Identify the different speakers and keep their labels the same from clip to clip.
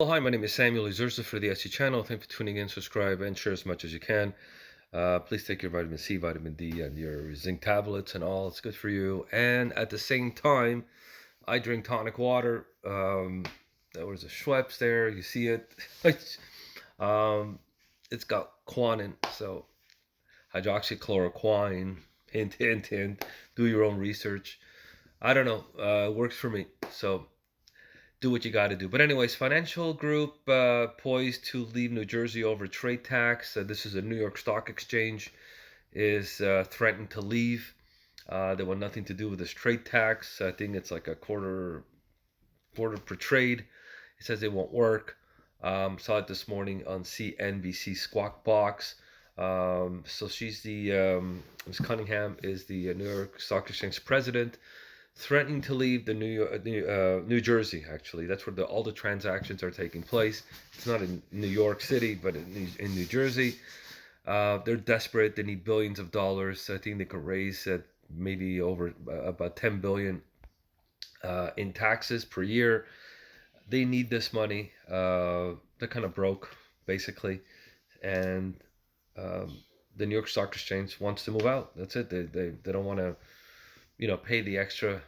Speaker 1: Well, hi, my name is Samuel Izurza for the SE channel. Thank you for tuning in, subscribe, and share as much as you can. Please take your vitamin C, vitamin D, and your zinc tablets and all. It's good for you. And at the same time, I drink tonic water. There was a Schweppes there. You see it. um, it's got quinine, so hydroxychloroquine. Hint, hint, hint. Do your own research. I don't know. It works for me. So do what you got to do. But anyways, financial group poised to leave New Jersey over trade tax. This is a New York Stock Exchange is threatened to leave. They want nothing to do with this trade tax. I think it's like a quarter per trade. It says it won't work. Saw it this morning on CNBC Squawk Box. So she's Ms. Cunningham is the New York Stock Exchange president, threatening to leave the New Jersey. Actually, that's where all the transactions are taking place. It's not in New York City, but in New Jersey. They're desperate. They need billions of dollars. I think they could raise maybe over about 10 billion in taxes per year. They need this money. They're kind of broke, basically, and um, the New York Stock Exchange wants to move out. That's it. They don't want to pay the extra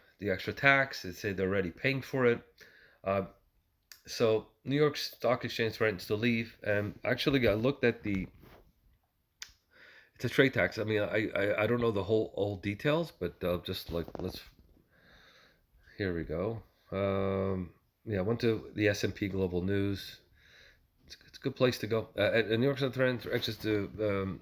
Speaker 1: tax. They say they're already paying for it. Uh, so New York Stock Exchange threatens to leave. And actually, I looked at it's a trade tax. I mean, I don't know the whole all details, but just like let's here we go. Yeah, I went to the S&P Global News. It's a good place to go. New York Stock threatens to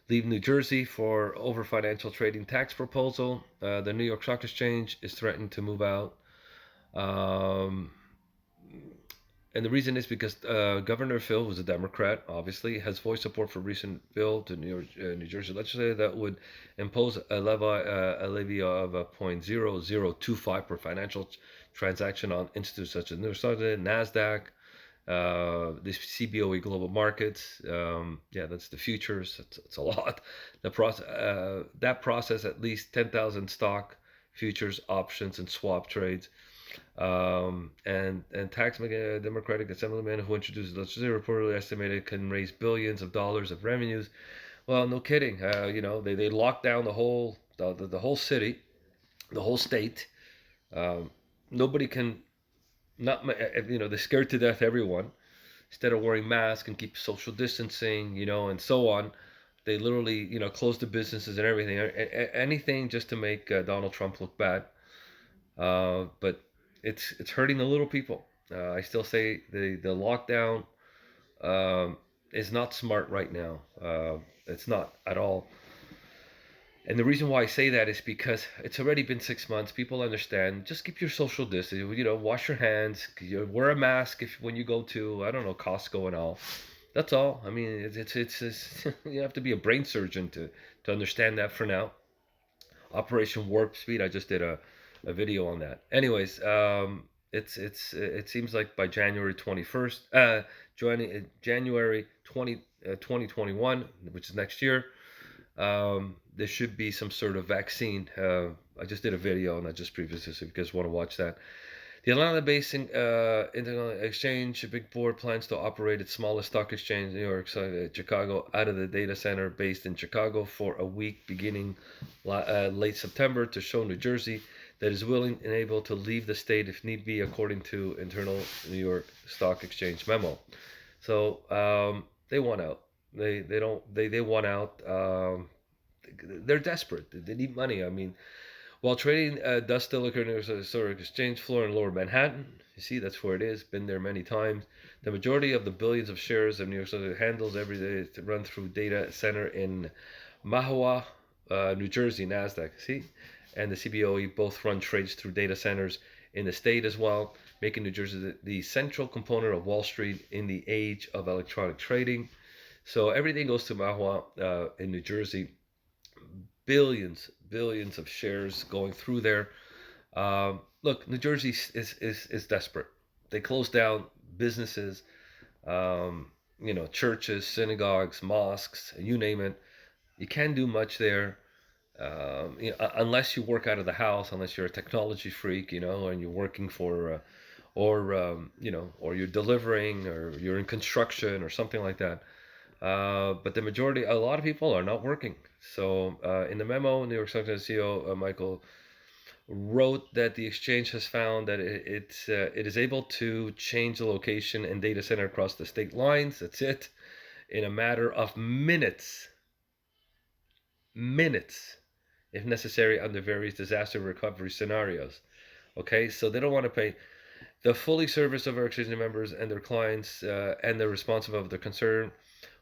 Speaker 1: leave New Jersey for over financial trading tax proposal. The New York Stock Exchange is threatened to move out. Um, and the reason is because Governor Phil, who's a Democrat, obviously has voiced support for recent bill to New Jersey legislature that would impose a levy of 0.0025 per financial transaction on institutes such as New York Stock, Nasdaq, the CBOE Global Markets. Yeah, that's the futures. It's a lot. That process at least 10,000 stock, futures, options, and swap trades. And tax Democratic Assemblyman who introduced the legislation reportedly estimated can raise billions of dollars of revenues. Well, no kidding. They locked down the whole city, the whole state. Um, Nobody can not they're scared to death. Everyone, instead of wearing masks and keep social distancing, and so on, they literally close the businesses and everything, anything just to make Donald Trump look bad. But it's hurting the little people. I still say the lockdown is not smart right now. It's not at all. And the reason why I say that is because it's already been 6 months. People understand. Just keep your social distance. Wash your hands. Wear a mask if when you go to, I don't know, Costco and all. That's all. I mean, it's you have to be a brain surgeon to understand that for now. Operation Warp Speed. I just did a video on that. Anyways, it seems like by January 21st, January 2021, which is next year, there should be some sort of vaccine. I just did a video and I just previously, so if you guys want to watch that. The Atlanta-based International Exchange, a big board, plans to operate its smallest stock exchange, New York, Chicago, out of the data center based in Chicago for a week beginning late September to show New Jersey that is willing and able to leave the state if need be, according to internal New York Stock Exchange memo. So they want out. They want out. They're desperate. They need money. I mean, while trading does still occur near the stock exchange floor in Lower Manhattan, you see that's where it is. Been there many times. The majority of the billions of shares of New York Stock handles every day to run through data center in Mahwah, New Jersey, Nasdaq. See, and the CBOE both run trades through data centers in the state as well, making New Jersey the central component of Wall Street in the age of electronic trading. So everything goes to Mahwah in New Jersey. Billions of shares going through there. Look, New Jersey is desperate. They closed down businesses, churches, synagogues, mosques, you name it. You can't do much there, unless you work out of the house, unless you're a technology freak, and you're working for or or you're delivering, or you're in construction or something like that. But the majority, a lot of people are not working. So in the memo, New York Stock Exchange CEO Michael wrote that the exchange has found that it is able to change the location and data center across the state lines. That's it, in a matter of minutes, minutes, if necessary, under various disaster recovery scenarios. Okay, so they don't want to pay the fully service of our exchange members and their clients, and the responsive of their concern.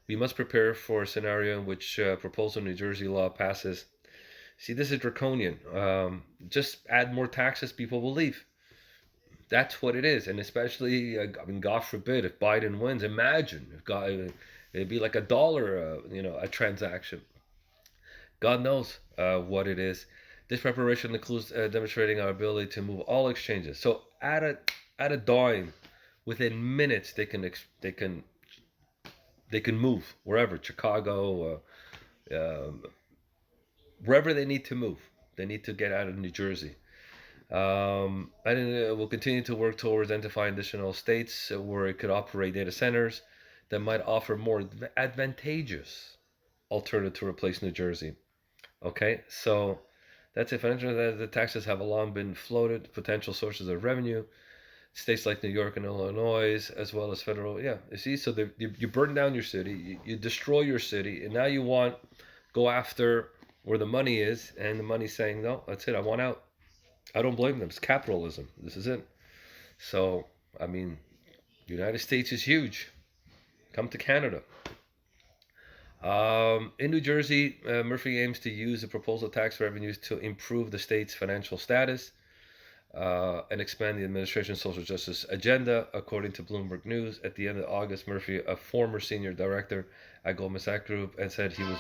Speaker 1: We must prepare for a scenario in which proposal New Jersey law passes. See, this is draconian. Just add more taxes, people will leave. That's what it is, and especially, I mean, God forbid if Biden wins. Imagine if God, it'd be like $1, a transaction. God knows what it is. This preparation includes demonstrating our ability to move all exchanges. So at a dime, within minutes, they can move wherever, Chicago, wherever they need to move. They need to get out of New Jersey. And we'll continue to work towards identifying additional states where it could operate data centers that might offer more advantageous alternative to replace New Jersey. Okay, so that's it. Financial the taxes have long been floated potential sources of revenue. States like New York and Illinois, as well as federal. Yeah, you see, so you burn down your city, you destroy your city, and now you want go after where the money is, and the money's saying, no, that's it. I want out. I don't blame them. It's capitalism. This is it. So, I mean, United States is huge. Come to Canada. In New Jersey, Murphy aims to use the proposal tax revenues to improve the state's financial status and expand the administration's social justice agenda, according to Bloomberg News. At the end of August, Murphy, a former senior director at Goldman Sachs Group, and said he was